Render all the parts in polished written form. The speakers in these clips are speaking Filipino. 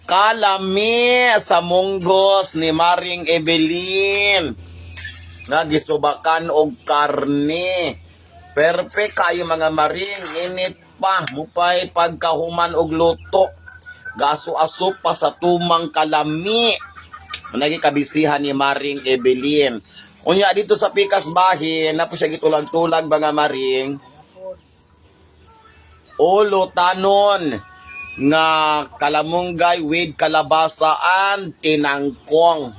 kalami sa munggos ni Maring Evelyn nga gisubakan og karne. Perfect kayo mga maring, init pa mupay pagkahuman og luto. Gaso-aso pa sa tumang kalami. Naging kabisihan ni Maring Evelyn. Unya dito sa Pikas Bahin, na po siya gitulag-tulag mga maring. Ulo tanon nga kalamunggay with kalabasaan tinangkong.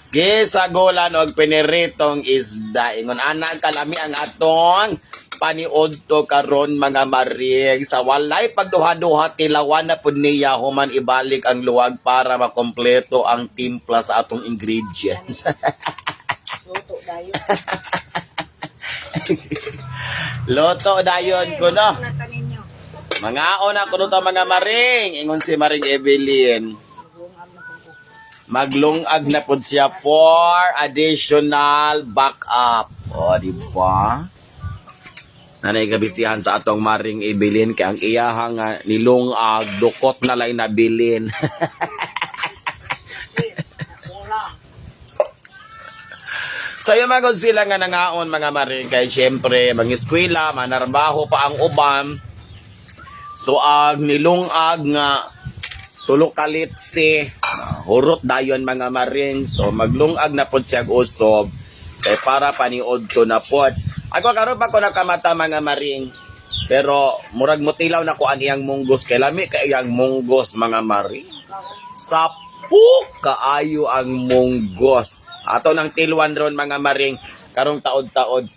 Gisagulan og piniritong isda. Ingon anang kalami ang atong paniudto karon mga maring. Sa walay pagduha-duha tilawan na pud niya human ibalik ang luwag para makompleto ang timpla sa atong ingredients. Luto dayon. Loto dayon ko no. Na kaninyo. Mga una ko to mga maring. Ingon si Maring Evelyn. Maglungag na po siya for additional backup. O, di ba? Nanay kabisihan sa atong Maring Evelyn kay ang iyahang nilungag dukot na lay nabilin. So yung mga sila nga nangaon mga maring kay syempre mangiskwela, manarbaho pa ang uban. So ang nilungag nga tulok kalitsi hurot dayon mga maring. So maglungag na pod siya usob kay para paniod to na pod. Ako karon pa ko nakamata mga maring. Pero murag motilaw na ko ang iyang munggos kay lami kay iyang munggos mga maring. Sapu kaayo ang munggos. Ato ng tilwan ron mga maring karong taod-taod